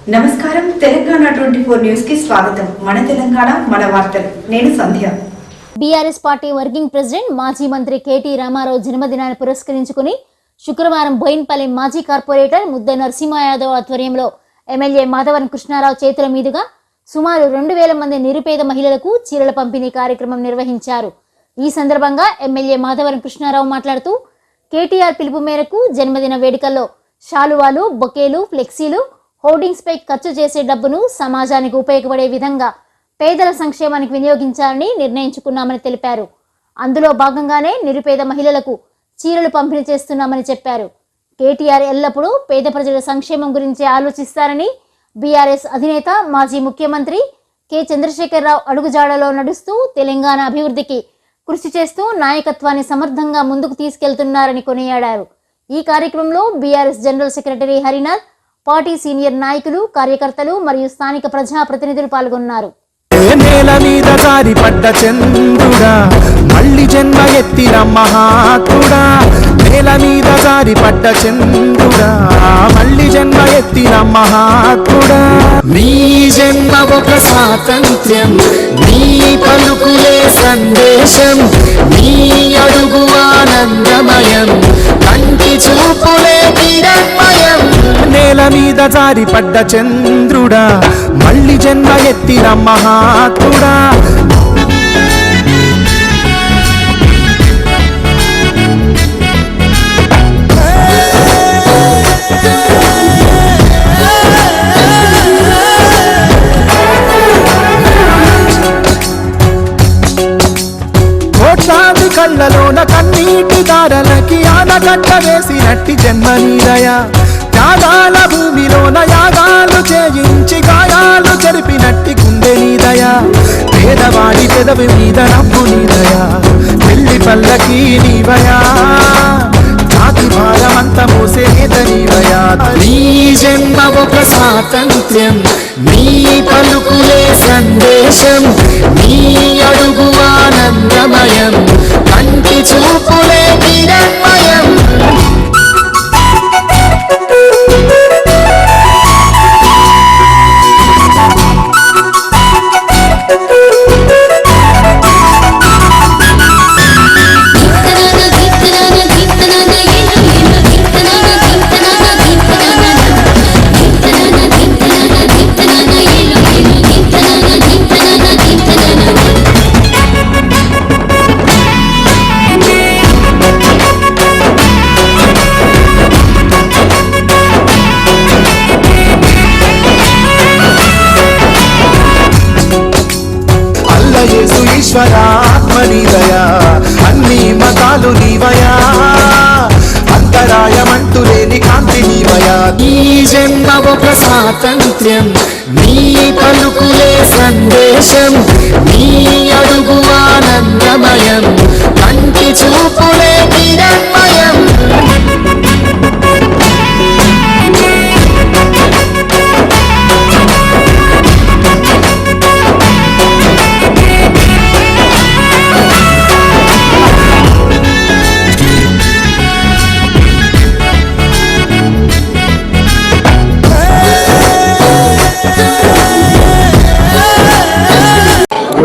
నమస్కారం. తెలంగాణ 24 న్యూస్ కి స్వాగతం. మన తెలంగాణ మన వార్తలు. నేను సంధ్య. బీఆర్ఎస్ పార్టీ వర్కింగ్ ప్రెసిడెంట్ మాజీ మంత్రి కేటీ రామారావు జన్మదినాన్ని పురస్కరించుకుని శుక్రవారం బోయిన్పల్లి మాజీ కార్పొరేటర్ ముద్ద నరసింహ యాదవ్ ఆధ్వర్యంలో ఎమ్మెల్యే మాధవన్ కృష్ణారావు చేతుల మీదుగా సుమారు 2000 మంది నిరుపేద మహిళలకు చీరల పంపిణీ కార్యక్రమం నిర్వహించారు. ఈ సందర్భంగా ఎమ్మెల్యే మాధవన్ కృష్ణారావు మాట్లాడుతూ కేటీఆర్ పిలుపు మేరకు జన్మదిన వేడుకల్లో శాలువాలు, బొకేలు, ఫ్లెక్సీలు, హోర్డింగ్స్ పై ఖర్చు చేసే డబ్బును సమాజానికి ఉపయోగపడే విధంగా పేదల సంక్షేమానికి వినియోగించాలని నిర్ణయించుకున్నామని తెలిపారు. అందులో భాగంగానే నిరుపేద మహిళలకు చీరలు పంపిణీ చేస్తున్నామని చెప్పారు. కేటీఆర్ ఎల్లప్పుడూ పేద ప్రజల సంక్షేమం గురించి ఆలోచిస్తారని బీఆర్ఎస్ అధినేత మాజీ ముఖ్యమంత్రి కె చంద్రశేఖరరావు అడుగుజాడలో నడుస్తూ తెలంగాణ అభివృద్ధికి కృషి చేస్తూ నాయకత్వాన్ని సమర్థంగా ముందుకు తీసుకెళ్తున్నారని కొనియాడారు. ఈ కార్యక్రమంలో BRS general secretary Harinath, party senior నాయకులు, కార్యకర్తలు మరియు స్థానిక ప్రజాప్రతినిధులు పాల్గొన్నారు. నేల మీద జారిపడ్డ చంద్రుడా, మళ్ళీ జన్మ ఎత్తిన మహాత్ముడా. నేల మీద జారిపడ్డ చంద్రుడా, మళ్ళీ జన్మ ఎత్తిన మహాత్ముడా. నీ జన్మ ఒక స్వాతంత్ర్యం, నీ పలుకులే సందేశం, నీ అడుగు ఆనందమయం, కంటి చూపులే కిరణమయం. నేల మీద జారిపడ్డ చంద్రుడా, మళ్ళీ జన్మ ఎత్తిన మహాత్ముడా. కోట్లాది కళ్ళలోన కన్నీటి దారలకి ఆనకట్ట వేసినట్టి జన్మ నీదయా. త్యాగాల భూమిలోన యాగాలు చేయించి గాయాలు చెరిపినట్టి గుండె నీదయా. పేదవాడి పెదవి మీద నవ్వు నీదయా. పెళ్లి పల్లకి నీవయా, జాతి భారమంత మోసేద నీవయా. నీ జన్మ ఒక స్వాతంత్ర్యం, నీ పలుకులే సందేశం, నీ అడుగు ఆనందమయం, కంటి చూపులే కిరణమయం. ఈశ్వరాత్మనిదయా, అన్ని మతాలు నీవయా, అంతరాయమంటూ లేని కాంతి నీవయా. ఈ జన్మ ఒక స్వాతంత్ర్యం, నీ పలుకులే సందేశం, నీ అడుగు ఆనందమయం, కంటి చూపులే కిరణమయం.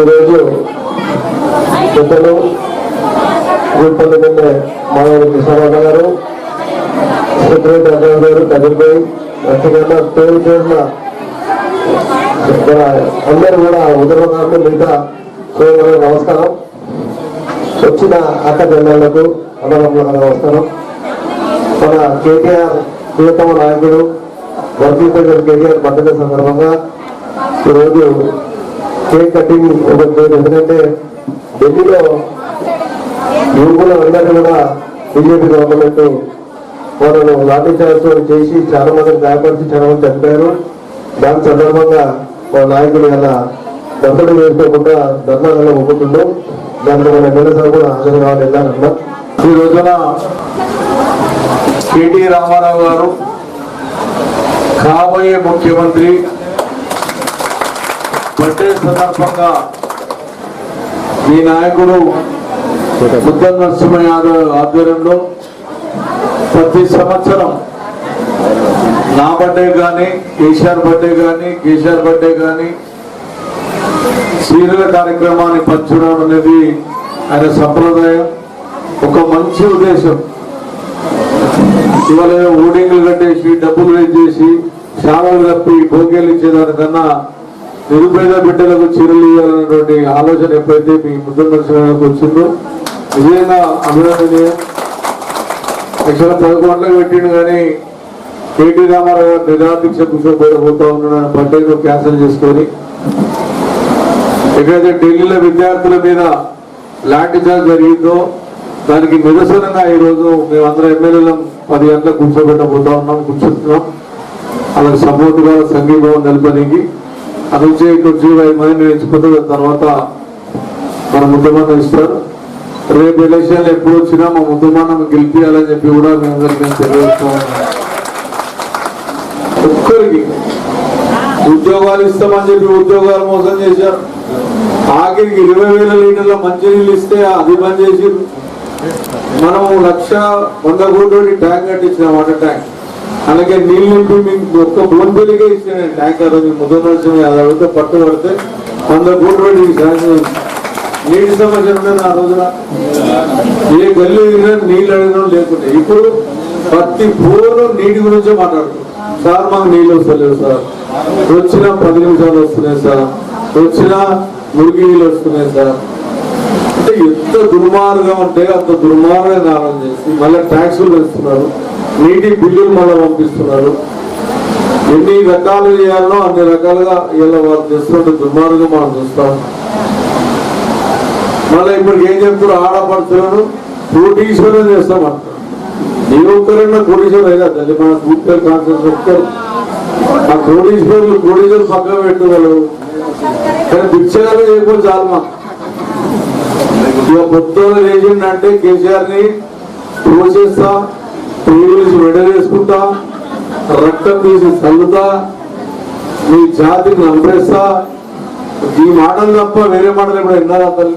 ఈరోజు పెద్దలు గూడ్పల్లి ఎమ్మెల్యే మాధవన్ కృష్ణారావు గారు, సెక్రటరీ అజయ్ గారు, కదిరిపై వ్యక్తిగత పేరు పేరున అందరూ కూడా ఉదరగారు మిగతా సోదరులకు నమస్కారం. వచ్చిన అక్క జనాలకు అన్నదమ్ములకు నమస్కారం. మన కేటీఆర్ ప్రియతమ నాయకుడు వర్కింగ్ ప్రెసిడెంట్ కేటీఆర్ బర్త్డే సందర్భంగా ఈరోజు కేక్ కటింగ్ ఒకటి. ఎందుకంటే ఢిల్లీలో యువకులు అందరినీ కూడా బీజేపీ గవర్నమెంట్ వాళ్ళను లాఠీ చార్జ్ చేసి చాలా మందిని గాయపరిచి చాలా మంది చనిపోయారు. దాని సందర్భంగా మా నాయకులు ఇలా బర్త్డే చేసుకోకుండా ధర్నాలలో ఒప్పుకుంటూ దాంట్లో మన ఎమ్మెల్యే సార్ కూడా హాజరు కావాలి వెళ్ళాలన్నా. ఈ రోజున కేటీ రామారావు గారు కాబోయే ముఖ్యమంత్రి బర్త్డే సందర్భంగా మీ నాయకుడు ముద్ద నరసింహ యాదవ్ ఆధ్వర్యంలో ప్రతి సంవత్సరం నా బర్త్డే కానీ కేసీఆర్ బర్త్డే కానీ సీరియల్ కార్యక్రమాన్ని పంచడం అనేది ఆయన సంప్రదాయం, ఒక మంచి ఉద్దేశం. ఇవాళ ఓడింగ్లు కట్టేసి డబ్బులు రేట్ చేసి శాలలు తప్పి భోగ్యాలు ఇచ్చేదానికన్నా నిరుపేద బిడ్డలకు చీరలు ఇవ్వాలన్నటువంటి ఆలోచన ఎప్పుడైతే మీ ముద్ద నరసింహకు వచ్చిందో నిజంగా అభినందనీయం. యాక్చువల్గా 11 గంటలకు పెట్టిండు కానీ కేటీ రామారావు గారు నిరాదీక్ష కూర్చోబోతా ఉన్నాడు. బర్త్డేను క్యాన్సిల్ చేసుకొని ఎక్కడైతే ఢిల్లీలో విద్యార్థుల మీద లాఠీ చార్జ్ జరిగిందో దానికి నిరసనగా ఈరోజు మేమందరం ఎమ్మెల్యేలను 10 గంటలకు కూర్చుంటున్నాం. అలాగే సపోర్టుగా సంఘీభావం నిలపడానికి అనుంచే 25 మందిని ఎంచుకుంటే తర్వాత మన ముద్దమన్నం ఇస్తారు. రేపు ఎలక్షన్లు ఎప్పుడు వచ్చినా మా ముద్దమన్నం గెలిపించాలని చెప్పి కూడా మేము తెలియజేస్తాం. ఒక్కరికి ఉద్యోగాలు ఇస్తామని చెప్పి ఉద్యోగాలు మోసం చేశారు. ఆఖరికి 20,000 లీటర్ల మంచినీళ్ళు ఇస్తే అది బంద్ చేసి మనం 1,100 కోట్ల ట్యాంక్ కట్టించిన వాటర్ ట్యాంక్. అలాగే నీళ్ళు నింపి మీకు ఒక్క బోన్పల్లికే ఇచ్చిన ట్యాంకర్ ముద్ద నరసింహ యాదవ్ పట్టుబడితే 100 కోట్ల నీటి సమస్య ఉండదు. ఆ రోజున ఏ గల్లి నీళ్ళు అడగడం లేకుండా ఇప్పుడు ప్రతి పూర్వం నీటి గురించే మాట్లాడుతుంది. సార్ మాకు నీళ్ళు వస్తలేవు సార్, వచ్చినా 10 నిమిషాలు వస్తున్నాయి సార్, వచ్చినా మురికి నీళ్ళు వస్తున్నాయి సార్. అంటే ఎంత దుర్మార్గం అంటే అంత దుర్మార్గంగా ఆలోచన చేసి మళ్ళీ ట్యాక్సులు వేస్తున్నారు, నీటి బిల్లులు మళ్ళీ పంపిస్తున్నారు. ఎన్ని రకాలు చేయాలో అన్ని రకాలుగా ఇలా వాళ్ళు చేస్తున్నట్టు దుర్మార్గం మనం చూస్తాం. మళ్ళీ ఇప్పుడు ఏం చెప్తారు, ఆడపడుతున్నాను కోటీశ్వరం చేస్తామంటారు. ఏ ఒక్కరైనా కోటీశ్వరం అయినా తల్లి మన పూర్తిగా కాన్సెప్ట్ ఒక్కరు ఆ కోటీశ్వరులు పక్కన పెట్టుకోగలరు. కానీ భిక్షగాలు చేయకపోతే చాలు మాకు. ఇక పొత్తులు చేసిందంటే కేసీఆర్ ని పోసేస్తా, పేగులిసి వెడలేసుకుంటా, రక్తం తీసి చల్లుతా, మీ జాతిని నంపేస్తా. ఈ మాటలు తప్ప వేరే మాటలు ఇప్పుడు విన్నారా తల్లి?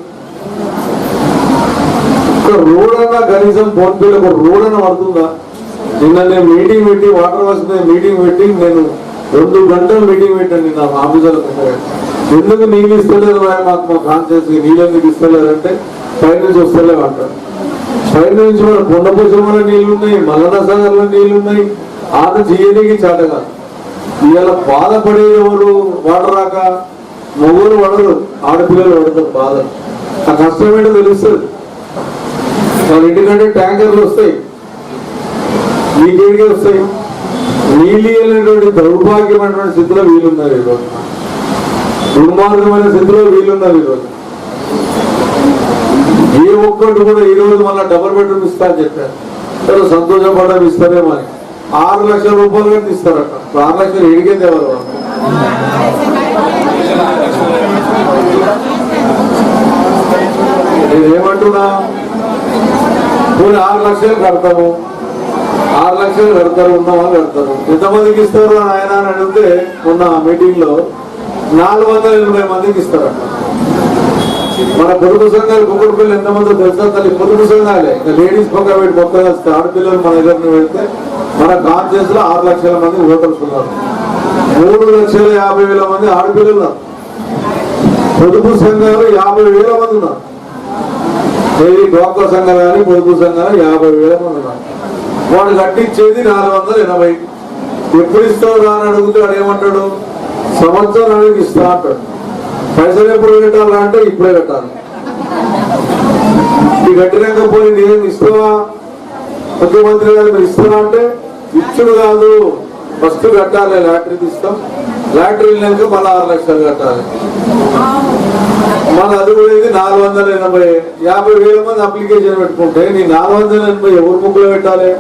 ఒక రోడ్ అన్నా కనీసం ఫోన్పేలో ఒక రోడ్ అన్న పడుతుందా? నిన్న నేను మీటింగ్ పెట్టి వాటర్ వర్క్స్ మీద మీటింగ్ పెట్టి నేను 2 గంటలు మీటింగ్ పెట్టాను నిన్న ఆఫీసర్లకు. ఎందుకు నీళ్ళు ఇస్తలేదు మాకు మా కాన్షియస్ నీళ్ళు ఎందుకు ఇస్తలేదు అంటే పైనుంచి వస్తలేవు అంటారు. పైనుంచి మన కొండపోచంలో నీళ్లు ఉన్నాయి, మల్లన్న సాగర్లో నీళ్లు ఉన్నాయి. ఆట చేయడానికి చాటగా ఇవాళ బాధపడే ఎవరు వాటర్ రాక మొగలు పడరు, ఆడపిల్లలు పడతారు. బాధ ఆ కష్టం ఏంటో తెలుస్తుంది. వాళ్ళ ఇంటికంటే ట్యాంకర్లు వస్తాయి, మీకేడికి వస్తాయి. నీళ్ళు అనేటువంటి దౌర్భాగ్యమైనటువంటి స్థితిలో వీలున్నారు ఈరోజు, దుర్మార్గమైన స్థితిలో వీలున్నారు ఈరోజు. ఏ ఒక్కటి కూడా ఈ రోజు మళ్ళీ డబుల్ బెడ్రూమ్ ఇస్తా అని చెప్పారు. సంతోషపడడం ఇస్తారేమో అని 6 లక్షల రూపాయలు కానీ ఇస్తారట. 6 లక్షలు ఏడికే తేవాలి వాళ్ళు. నేనేమంటున్నా, పోనీ 6 లక్షలు కడతాము, 6 లక్షలు కడతారు, ఉన్న వాళ్ళు కడతారు. ఎంతమందికి ఇస్తారు అని ఆయన అని అడిగితే మొన్న మీటింగ్ లో 480 మందికి ఇస్తారట. మన పొదుపు సంఘాలు కుక్కడిపిల్లలు ఎంతమంది తెలుసా తల్లి? పొదుపు సంఘాలే లేడీస్ పక్క పెట్టి మొత్తంగా ఆడపిల్లలు మన దగ్గర పెడితే మన కాన్షియస్ లో 6 లక్షల మంది ఓటర్స్ ఉన్నారు. 3,50,000 మంది ఆడపిల్లలు ఉన్నారు. పొదుపు సంఘాలు 50,000 మంది ఉన్నారు. డ్వాక్రా సంఘాలు కానీ పొదుపు సంఘాలు 50,000 మంది ఉన్నారు. వాడు కట్టించేది 480. ఎప్పుడు ఇస్తావు అని అడిగితే వాడు ఏమంటాడు, సంవత్సరానికి ఇస్తా అంటాడు. పైసలు ఎప్పుడు కట్టాలా అంటే ఇప్పుడే కట్టాలి. ఈ కట్టినాక పోయి నేను ఇస్తావా ముఖ్యమంత్రి గారు మీరు ఇస్తారా అంటే ఇచ్చుడు కాదు, ఫస్ట్ కట్టాలి. లాటరీకి ఇస్తాం, లాటరీ వెళ్ళాక మళ్ళీ 6 లక్షలు కట్టాలి. మన అది కూడా 480. 50,000 మంది అప్లికేషన్ పెట్టుకుంటే నీ 480 ఎవరు ముగ్గులో పెట్టాలి?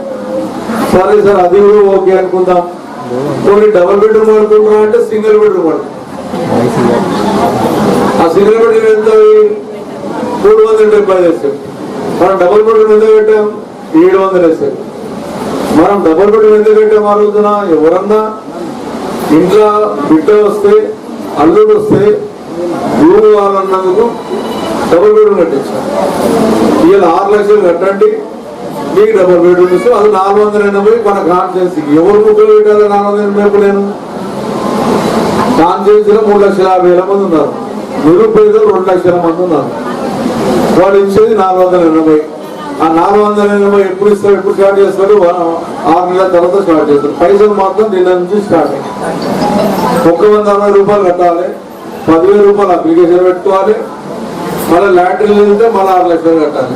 సరే సార్ అది కూడా ఓకే అనుకుందాం. కొన్ని డబుల్ బెడ్రూమ్ పడుకుంటున్నా అంటే సింగిల్ బెడ్రూమ్ పడుతుంది. ఆ సింగిల్ బెడ్రూమ్ ఎంత 370 వేసాం. మనం డబుల్ బెడ్రూమ్ ఎంత పెట్టాం? 700 వేసాం. మనం డబుల్ బెడ్రూమ్ ఎంత పెట్టాం? ఆ రోజున ఎవరన్నా ఇంట్లో బిడ్డ వస్తే, అల్లుడు వస్తే, రూమ్ వాళ్ళన్నందుకు డబుల్ బెడ్రూమ్ కట్టించాం. ఇలా 6 లక్షలు కట్టండి మీకు డబుల్ బెడ్రూమ్ ఇస్తాం. అది 480 మన కాన్స్టిట్యున్సీకి. ఎవరు ముగ్గురు పెట్టాలి 480? నేను కాన్స్టిట్యున్సీలో 3,50,000 మంది ఉన్నారు. నిరుపేదలు 2 లక్షల మంది ఉన్నారు. వాళ్ళు ఇచ్చేది 480. ఆ 480 ఎప్పుడు ఇస్తారు, ఎప్పుడు స్టార్ట్ చేస్తారు? 6 నెలల తర్వాత స్టార్ట్ చేస్తారు. పైసలు మాత్రం నిన్న నుంచి స్టార్ట్ అయ్యి 160 రూపాయలు కట్టాలి. 10,000 రూపాయలు అప్లికేషన్ పెట్టుకోవాలి. మళ్ళీ లాటరీలు వెళ్తే మళ్ళీ 6 లక్షలు కట్టాలి.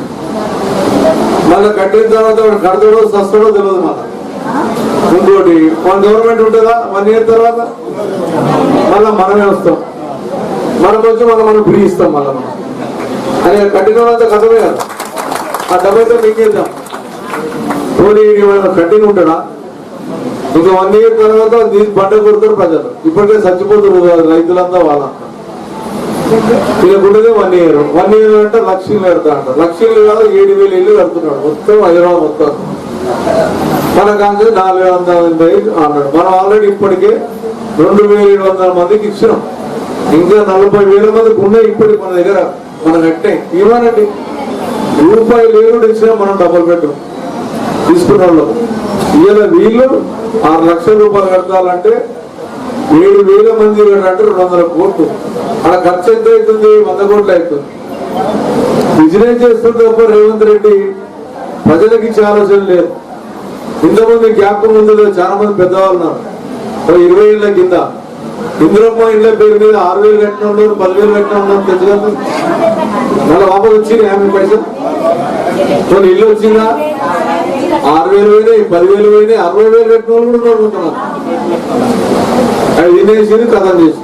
మళ్ళీ కట్టిన తర్వాత వాడు కడతాడో సస్తాడో తెలియదు. మళ్ళీ ఇంకోటి మన గవర్నమెంట్ ఉంటుందా 1 ఇయర్ తర్వాత మళ్ళీ మనమే వస్తాం. మనకు వచ్చి మనం ఫ్రీ ఇస్తాం. మళ్ళీ మనం అని కట్టిన వాళ్ళంతా కథమే కదా. ఆ డబ్బైతే మింగేద్దాం. పోనీ కట్టిన ఉంటాడా? ఇంకా 1 ఇయర్ తర్వాత పంట కొడతారు ప్రజలు. ఇప్పటికే చచ్చిపోతారు రైతులంతా. వాళ్ళంతా వీళ్ళకుండేదే 1 ఇయర్. 1 ఇయర్ అంటే లక్షలు పెడతా అంటారు. లక్షలు కాదు 7,000 ఇల్లు కడుతున్నాడు మొత్తం హైదరాబాద్ మొత్తం. మన కాంగ్రెస్ 480 అన్నాడు. మనం ఆల్రెడీ ఇప్పటికే 2,700 మందికి ఇచ్చినాం. ఇంకా 40,000 మందికి ఉన్నాయి ఇప్పటికి మన దగ్గర. మనం కట్టే ఇవ్వనండి ₹1 ఇచ్చినా మనం డబుల్ బెడ్రూమ్ తీసుకున్న వాళ్ళు. ఇలా వీళ్ళు 6 లక్షల రూపాయలు కట్టాలంటే 7,000 మంది అంటే 200 కోట్లు. అలా ఖర్చు ఎంత అవుతుంది? 100 కోట్లు అవుతుంది. బిజినెస్ చేస్తుంది తప్ప రేవంత్ రెడ్డి ప్రజలకు ఇచ్చే ఆలోచన లేదు. ఇంతమంది జ్ఞాపకం ముందు చాలా మంది పెద్దవాళ్ళు ఉన్నారు. 20 ఏళ్ల కింద ఇంద్రమ్మ ఇళ్ల పేరు మీద 6,000 కట్టిన ఉన్నారు, 10,000 కట్టిన ఉన్నారు. తెచ్చుకుంటాం మళ్ళీ వాపస్ వచ్చింది 50 పైసలు. కొన్ని ఇల్లు వచ్చిందా 6,000 పోయినాయి, 10,000 పోయినాయి, 60,000 కట్టిన వాళ్ళు కూడా ఉంటున్నారు. అది వినేసి కథం చేసి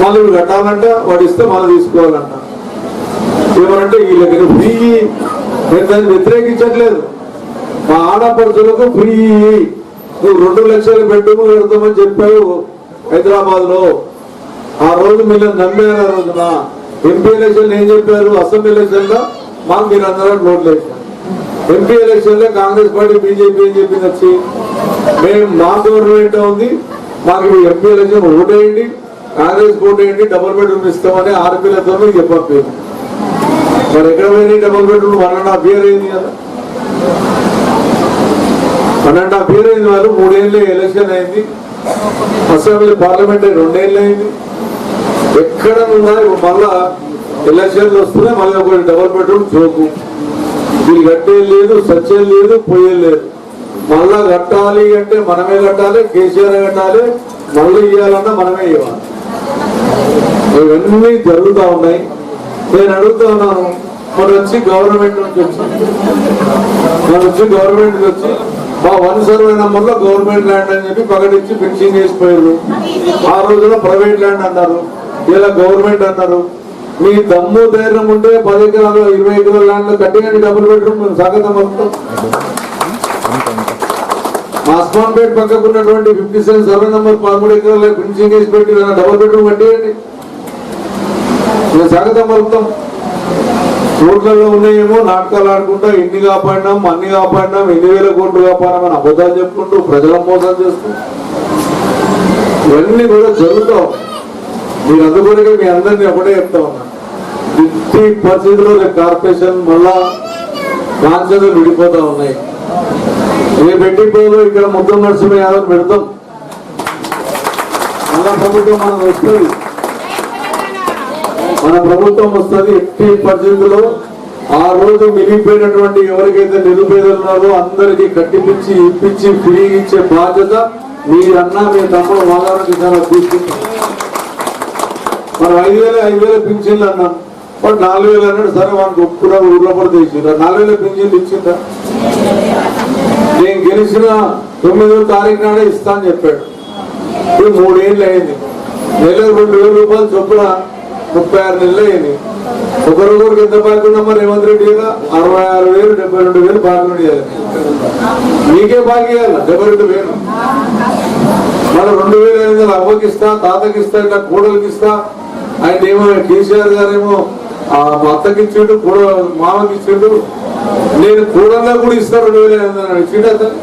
మళ్ళీ వీళ్ళు కట్టాలంట, వాడు ఇస్తే మళ్ళీ తీసుకోవాలంట. ఏమనంటే వీళ్ళకి ఫ్రీ. నేను దాన్ని వ్యతిరేకించట్లేదు. మా ఆడపడుచులకు ఫ్రీ. నువ్వు 2 లక్షల బెడ్రూమ్ పెడతామని చెప్పావు హైదరాబాద్ లో. ఆ రోజు మీరు నమ్మారు. ఆ రోజున ఎంపీ ఎలక్షన్ ఏం చెప్పారు? అసెంబ్లీ ఎలక్షన్ లో మాకు మీరు అందరూ నోట్లు వేసారు. ఎంపీ ఎలక్షన్ లో కాంగ్రెస్ పార్టీ బీజేపీ ఏం చెప్పింది వచ్చి, మేము మా గవర్నమెంట్ ఉంది, మాకు ఎంపీ ఎలక్షన్ ఓటేయండి, కాంగ్రెస్ ఓటేయండి, డబుల్ బెడ్రూమ్ ఇస్తామని ఆర్పీలతో చెప్పారు. మరి ఎక్కడ పోయింది డబుల్ బెడ్రూమ్? 1.5 ఇయర్ అయింది కదా. 1.5 ఇయర్ అయింది. వాళ్ళు 3 ఏళ్ళు ఎలక్షన్ అయింది. అసెంబ్లీ పార్లమెంట్ 2 ఏళ్ళు అయింది. ఎక్కడ ఉన్నాయి మళ్ళా ఎలక్షన్లు వస్తున్నాయి. మళ్ళీ ఒక డబుల్ బెడ్రూమ్ జోకు. వీళ్ళు కట్టేది లేదు, సచ్చేది లేదు, పోయేది లేదు. మళ్ళా కట్టాలి అంటే మనమే కట్టాలి, కేసీఆర్ కట్టాలి. మళ్ళీ ఇవ్వాలన్నా మనమే ఇవ్వాలి. ఇవన్నీ జరుగుతూ ఉన్నాయి. నేను అడుగుతా ఉన్నాను, మరి వచ్చి గవర్నమెంట్ నుంచి వచ్చి మా 1 సర్వే నంబర్లో గవర్నమెంట్ ల్యాండ్ అని చెప్పి ప్రకటించి ఫిక్సింగ్ చేసిపోయారు. ఆ రోజున ప్రైవేట్ ల్యాండ్ అన్నారు, ఇలా గవర్నమెంట్ అన్నారు. మీ దమ్ము ధైర్యం ఉంటే 10 ఎకరాలు 20 ఎకరాల ల్యాండ్ కట్టించండి డబుల్ బెడ్రూమ్. మేము స్వాగతం పలుకుతాం. మాస్మాన్పేట పక్కకు ఉన్నటువంటి 57 సర్వే నంబర్ 13 ఎకరాల ఫిక్సింగ్ చేసి పెట్టి డబుల్ బెడ్రూమ్ కట్టియండి. మేము స్వాగతం పలుకుతాం. రోడ్లలో ఉన్నాయేమో నాటకాలు ఆడుకుంటా ఇన్ని కాపాడినాం, అన్ని కాపాడినాం, 8,000 కోట్లు కాపాడినామని అబద్ధాలు చెప్పుకుంటూ ప్రజలను మోసం చేస్తూ ఇవన్నీ కూడా జరుగుతాం. మీరు అందుకొనిగా మీ అందరినీ ఒకటే చెప్తా ఉన్నా, ఇట్టి పరిస్థితుల్లో కార్పొరేషన్ మళ్ళా కాన్సెన్లు విడిపోతా ఉన్నాయి. ఏ పెట్టిపోదు ఇక్కడ ముద్దం నరసింహ యాదవ్ పెడతాం. మళ్ళా ప్రభుత్వం మనం వస్తుంది, మన ప్రభుత్వం వస్తుంది. ఎట్టి పరిస్థితుల్లో ఆ రోజు మిగిలిపోయినటువంటి ఎవరికైతే నిరుపేదలు ఉన్నారో అందరికీ కట్టిపించి ఇప్పించి ఫ్రీ ఇచ్చే బాధ్యత మీరన్నా మీ తమ్ముడు వాదానికి తీసుకుంటాం. మనం 5,000 పింఛన్లు అన్నాం, వాడు 4,000 అన్నాడు. సరే వాడికి ఒప్పుకున్నా, ఊర్లో కూడా తెచ్చిండ్రా. 4,000 పింఛన్లు ఇచ్చిందా? నేను గెలిచిన 9వ తారీఖు నాడే ఇస్తా అని చెప్పాడు. ఇప్పుడు 3 ఏళ్ళు అయింది. నెలకు 2,000 రూపాయలు చొప్పున 36 నెలలు అయింది. ఒకరికొకరికి ఎంత బాకీ ఉన్నామో రేవంత్ రెడ్డి కదా 66,000 72,000 బాకీ ఉండేయాలి. మీకే బాకీ ఇవ్వాలి 72,000. మనం 2,500 అవ్వకి ఇస్తా, తాతకి ఇస్తా, ఇట్లా కూడలికి ఇస్తా. ఆయన ఏమో కేసీఆర్ గారేమో మా అత్తకి ఇచ్చిండు, మామకి ఇచ్చిండు. నేను కూడల్లో కూడా ఇస్తా 2,500 ఇచ్చిండు. అతను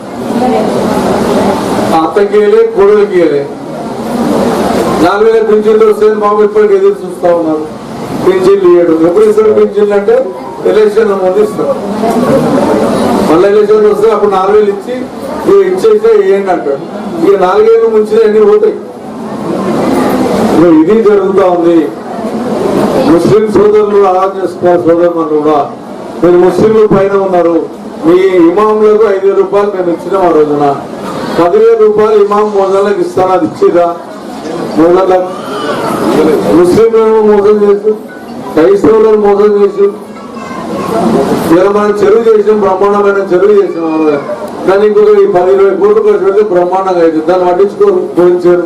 అత్తకి ఇవ్వలే, కూడలికి ఇవ్వలే. 4,000 పింఛన్లు వస్తే మాకు ఇప్పటికి ఎదురు చూస్తా ఉన్నారు. పింఛన్లు ఇవ్వడం. ఎప్పుడు ఇస్తారు పింఛన్లు అంటే ఎలక్షన్ ముందు ఇస్తారు. మళ్ళీ ఎలక్షన్ వస్తే అప్పుడు 4,000 ఇచ్చి ఇచ్చేస్తే వేయండి అంటాడు. ఇక 4 ఏళ్ళు ముంచిన అన్ని పోతాయి. ఇది జరుగుతూ ఉంది. ముస్లిం సోదరులు అలా చేసుకోవాలి. సోదరులు కూడా మీరు ముస్లింలు పైన ఉన్నారు. మీ ఇమాములకు 5,000 రూపాయలు మేము ఇచ్చినాం. ఆ రోజున 10,000 రూపాయలు ఇమాం మోదళ్ళకి ఇస్తాను. అది ఇచ్చిరా మోదళ్ళకు? ముస్లింలను మోసం చేసి, క్రైస్తవులను మోసం చేసి, ఇలా మనం చెరువు చేసినాం, బ్రహ్మాండమైన చెరువు చేసినాం. దాన్ని ఇంకొక 10-20 కోట్లు ఖర్చు పెడితే బ్రహ్మాండంగా అవుతుంది. దాన్ని పట్టించుకోరు. పోయించారు.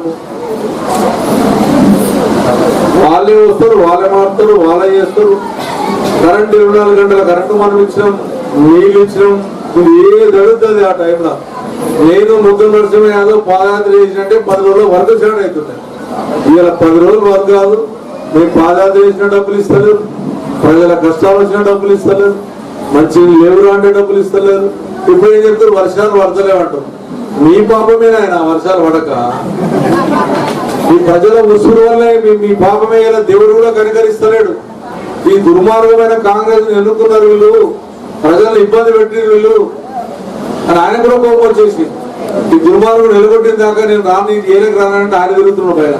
వాళ్ళే వస్తారు, వాళ్ళే మారుతారు, వాళ్ళే చేస్తారు. కరెంట్ 24 గంటల కరెంటు మనం ఇచ్చినాం, నీళ్ళు ఇచ్చినాం. ఏది జరుగుతుంది ఆ టైంలో. నేను ముద్దు నరసింహ యాదవ్ పాదయాత్ర చేసినట్టే 10 రోజులు వర్క్ స్టార్ట్ అవుతున్నాయి. ఇలా 10 రోజులు వర్క్ కాదు. మేము పాదయాత్ర చేసిన డబ్బులు ఇస్తలేదు, ప్రజల కష్టాలు వచ్చిన డబ్బులు ఇస్తలేదు, మంచి లేవురు అంటే డబ్బులు ఇస్తలేదు. ఇప్పుడు ఏం చెప్తారు? వర్షాలు పడతలేమంటారు. మీ పాపమే ఆయన వర్షాలు పడక. ఈ ప్రజల ముసురు వల్లే మీ పాపమే. ఇలా దేవుడు కూడా కనికరిస్తలేడు. ఈ దుర్మార్గమైన కాంగ్రెస్ ఎన్నుకున్నారు వీళ్ళు, ప్రజలను ఇబ్బంది పెట్టిన వీళ్ళు అని ఆయన కూడా కోపం వచ్చేసి ఈ దుర్మార్గుడు నిలబొట్టిన దాకా నేను రాని ఏలకు రానంటే ఆయన తిరుగుతున్నాడు పైన.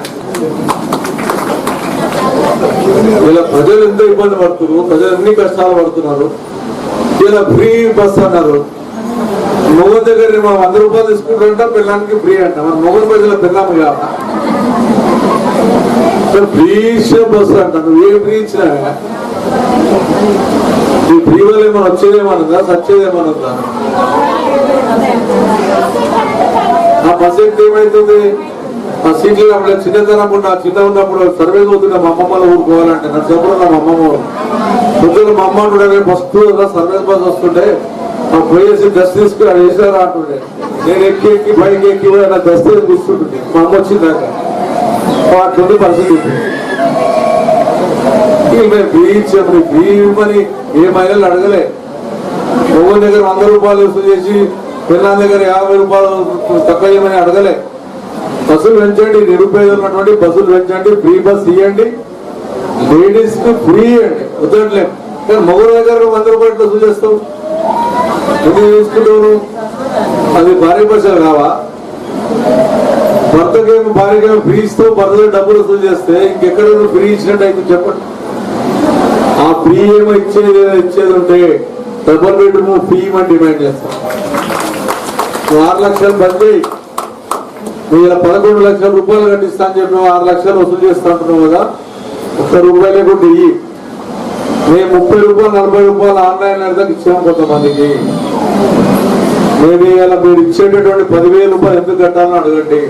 ఇలా ప్రజలు ఎంతో ఇబ్బంది పడుతున్నారు, ప్రజలు ఎన్ని కష్టాలు పడుతున్నారు. ఇలా ఫ్రీ బస్ అన్నారు. మొగన్ దగ్గర 100 రూపాయలు తీసుకుంటారంట, పిల్లానికి ఫ్రీ అంట. మన మొగన్ ప్రజల పిల్లలు కాదు ఫ్రీ బస్ అంట. నువ్వు ఏ ఫ్రీ ఇచ్చినా ఈ ఫ్రీ వల్ల ఏమైనా వచ్చేదేమనుందా, సచ్చేదేమనుందా? ఆ బస్ ఎక్కితే ఏమైతుంది? ఆ సీట్లు అప్పుడు చిన్నతనప్పుడు నా చిన్న ఉన్నప్పుడు సర్వే అవుతుండే మా అమ్మమ్మలో ఊరుకోవాలంటే నా చెప్పడం నా అమ్మమ్మ పొద్దున్న మా అమ్మ ఉంటుండే. ఫస్ట్ సర్వీస్ బస్ వస్తుంటే పోయేసి డ్రెస్ తీసుకుని అది వేసారా అంటుండే. నేను ఎక్కి పైకి ఎక్కి కూడా నా డ్రెస్ కూర్చుంటుంది. మా అమ్మ వచ్చిందాక అట్లుంది పరిస్థితి. మేము ఫ్రీ ఇచ్చాము. ఫ్రీ ఇవ్వమని ఏ మహిళలు అడగలే. మొగన్ దగ్గర 100 రూపాయలు వసూలు చేసి పిల్లల దగ్గర 50 రూపాయలు తక్కువ చేయమని అడగలే. బస్సులు పెంచండి, నిరుపేదలు ఉన్నటువంటి బస్సులు పెంచండి, ఫ్రీ బస్ ఇవ్వండి, లేడీస్ కి ఫ్రీ ఇవ్వండి, వద్దట్లేదు. కానీ మొగల దగ్గర 100 రూపాయలు వసూలు చేస్తావు. ఎందుకు తీసుకుంటావు? అది భార్య పైసలు కావా? భర్తకేమో భార్యకేమో ఫ్రీ ఇస్తావు, భర్త డబ్బులు వసూలు చేస్తే ఇంకెక్కడ ఫ్రీ ఇచ్చినట్టు అయితే చెప్పండి. ఆ ఫ్రీ ఏమో ఇచ్చేది ఉంటే డబుల్ బెడ్రూమ్ ఫ్రీ అని డిమాండ్ చేస్తాం. 6 లక్షలు బంద్ చేయి. మీరు 11 లక్షల రూపాయలు కట్టిస్తా అని చెప్పిన 6 లక్షలు వసూలు చేస్తా అంటున్నావు కదా, ₹1 లేకుండా ఇయ్యి. మేము 30 రూపాయలు 40 రూపాయలు ఆన్లైన్ అర్థానికి ఇచ్చాము కొంతమందికి. మేము ఇలా మీరు ఇచ్చేటటువంటి 10,000 రూపాయలు ఎందుకు కట్టాలని అడగండి.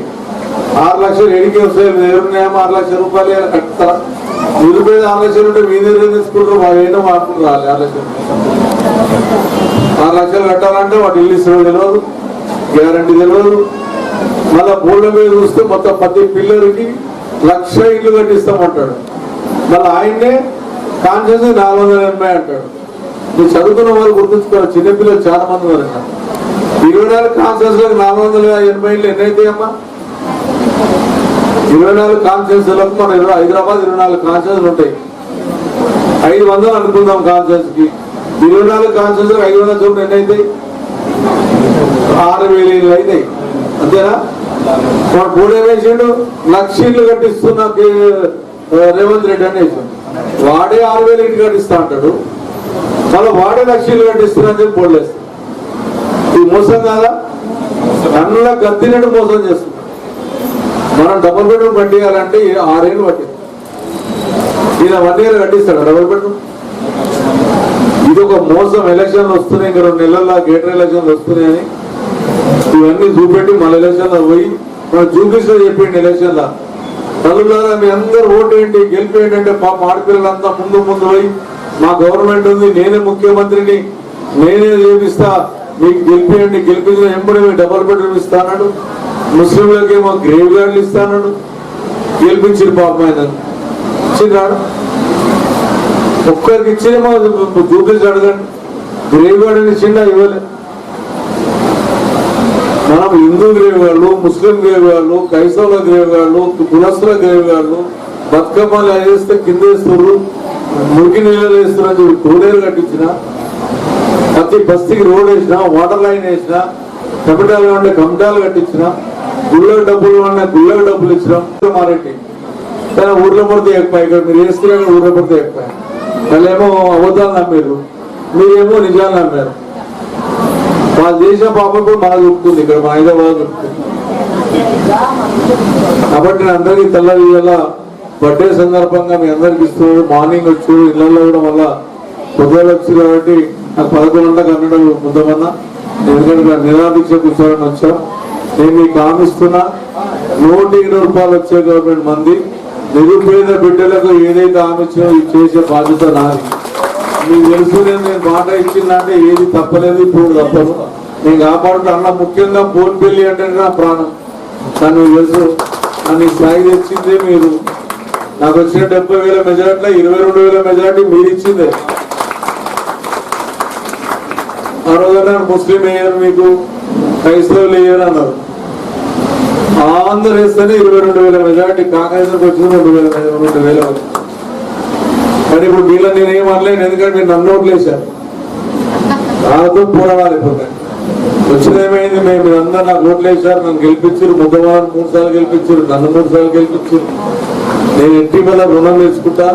6 లక్షలు ఎడికి వస్తాయి. ఎవరున్నాయేమో 6 లక్షల రూపాయలు కట్టారా? నిరుపేద 6 లక్షలు ఉంటే మీ దగ్గర తీసుకుంటారు. మా ఏదో మార్పులు రాలి 6 లక్షలు. 6 లక్షలు కట్టాలంటే వాటి ఇల్లు ఇస్తున్న తెలియదు, గ్యారంటీ తెలియదు. మళ్ళా బోర్డు మీద చూస్తే మొత్తం ప్రతి పిల్లలకి 1,00,000 ఇల్లు కట్టిస్తామంటాడు. మళ్ళీ ఆయన్నే కాన్షియస్ 480 అంటాడు. మీరు చదువుకున్న వాళ్ళు గుర్తుంచుకోవాలి. చిన్నపిల్లలు చాలా మంది ఉన్నారు. 24 కాన్షియస్ లకు 480 ఇల్లు ఎన్నైతాయమ్మా? 24 కాన్షియస్ లకు మన హైదరాబాద్ 24 కాన్షియస్లు ఉంటాయి. 500 అనుకుందాం కాన్షియస్ కి. 24 కాన్షియస్ 500 చోట్ల ఎన్నైతాయి? 6,000 ఇల్లు అవుతాయి. అంతేనా? మన కూడా వేసిండు 1,00,000 ఇల్లు కట్టిస్తున్న రేవంత్ రెడ్డి అనేసి వాడే 6,000 ఇల్లు కట్టిస్తా అంటాడు. మళ్ళీ వాడే 1,00,000 ఇల్లు కట్టిస్తున్నా అని చెప్పి పోలేస్తాడు. ఈ మోసం కాదా? అన్నులా గద్దినట్టు మోసం చేస్తున్నాడు. మనం డబుల్ బెడ్రూమ్ కట్టియాలంటే 6 ఏళ్ళు పట్టింది. ఈయన 1 ఇయర్ కట్టిస్తాడు డబుల్ బెడ్రూమ్. ఇది ఒక మోసం. ఎలక్షన్లు వస్తున్నాయి, ఇంకా 2 నెలల్లో గేటర్ ఎలక్షన్లు వస్తున్నాయని ఇవన్నీ చూపెట్టి మళ్ళీ ఎలక్షన్లో పోయి మనం చూపిస్తూ చెప్పిండి ఎలక్షన్లో చదువులారా మీ అందరూ ఓటు ఏంటి గెలిపి ఏంటంటే పాప ఆడపిల్లలంతా ముందు పోయి మా గవర్నమెంట్ ఉంది, నేనే ముఖ్యమంత్రిని, నేనే చేపిస్తా, మీకు గెలిపియండి, గెలిపించిన ఎంబడి డబుల్ బెడ్రూమ్ ఇస్తాడు. ముస్లింలకు ఏమో గ్రేవ్ యార్డ్లు ఇస్తాడు. గెలిపించారు పాపం ఆయన ఇచ్చినాడు. ఒక్కరికి ఇచ్చేమో చూపించి అడగండి. గ్రేవ్ యార్డ్ అని ఇచ్చిండా? ఇవ్వలేదు. మనం హిందూ గ్రేవ్ యార్డ్లు, ముస్లిం గ్రేవ్ యార్డ్లు, క్రైస్తవుల గ్రేవ్ యార్డ్లు, కులస్తుల గ్రేవ్ యార్డ్లు బతుకమ్మలు వేస్తే కింద వేస్తున్నారు. మురికి నీళ్ళు వేస్తున్నా కోడేరు కట్టించిన, ప్రతి బస్తీకి రోడ్ వేసిన, వాటర్ లైన్ వేసిన, కమిటాలు ఉండే కమిటాలు కట్టించిన, గుళ్ళకు డబ్బులు ఉండే గుళ్ళకు డబ్బులు ఇచ్చినాం. మారెడ్డి కానీ ఊర్లో పడితే ఎక్కువ, ఇక్కడ మీరు వేస్తే ఊర్లో పడితే ఎక్కువ. వాళ్ళేమో అబద్ధాలు నమ్మారు, మీరేమో నిజాలు నమ్మారు. వాళ్ళు చేసిన పాపం కూడా మనకు చెప్తుంది, ఇక్కడ మా హైదరాబాద్ చెప్తుంది. కాబట్టి నేను అందరికీ తెల్లది ఇవాళ బర్త్డే సందర్భంగా మీ అందరికి ఇస్తున్నాడు. మార్నింగ్ వచ్చు ఇళ్లలో కూడా మళ్ళా పొద్దులు వచ్చి కాబట్టి నాకు 11 గంటలకు అన్నట్టు ముందమన్నా, ఎందుకంటే నిరాదీక్ష కూర్చోవాలని వచ్చాం. నేను మీకు హామీస్తున్నా, 120 రూపాయలు వచ్చే గవర్నమెంట్ మంది నిరుపేద బిడ్డలకు ఏదైతే హామీ ఇచ్చినో ఇది చేసే బాధ్యత నాది. మీకు తెలుసు, నేను మాట ఇచ్చిందంటే ఏది తప్పలేదు, ఇప్పుడు తప్పదు. నేను కాపాడుతూ అన్న ముఖ్యంగా ఫోన్ పెళ్లి అంటే నా ప్రాణం. నన్ను తెలుసు, నన్ను స్థాయి తెచ్చిందే మీరు. నాకు వచ్చిన 70,000 మెజార్టీలో 22,000 మెజార్టీ మీరు ఇచ్చిందే. ఆ రోజున ముస్లిం వేయరు, మీకు క్రైస్తవులు వేయరు అన్నారు. అందరు వేస్తేనే 22,000 మెజార్టీ. కాంగ్రెస్ వచ్చింది 2,000. కానీ ఇప్పుడు వీళ్ళ నేనేం అనలేను, ఎందుకంటే మీరు నన్ను ఓట్లేశారు. వాళ్ళతో పోరాడాలి. ఇప్పుడు వచ్చినేమైంది, మీరు అందరూ నాకు ఓట్లేశారు, నన్ను గెలిపించారు. ముద్దవాళ్ళని 3 సార్లు గెలిపించారు, నన్ను 3 సార్లు గెలిపించారు. నేను ఇంటి వల్ల రుణం తెచ్చుకుంటా.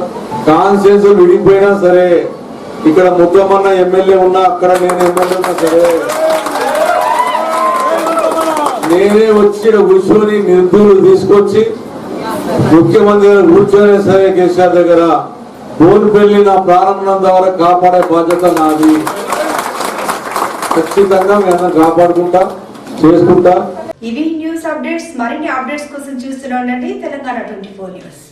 కాన్స్టిట్యూన్సీ విడిపోయినా సరే, ఇక్కడ ముద్దమన్న ఎమ్మెల్యే ఉన్నా, అక్కడ నేను ఎమ్మెల్యే ఉన్నా సరే, నేనే వచ్చి కూర్చొని నిధులు తీసుకొచ్చి ముఖ్యమంత్రి గారు కూర్చొని సరే కేసీఆర్ దగ్గర బోన్పల్లి నా ప్రారంభం ద్వారా కాపాడే బాధ్యత నాది. ఖచ్చితంగా మీ అందరం కాపాడుకుంటా, చేసుకుంటా. ఇవి న్యూస్ అప్డేట్స్. మరిన్ని అప్డేట్స్ కోసం చూస్తూనే ఉండండి తెలంగాణ 24 న్యూస్.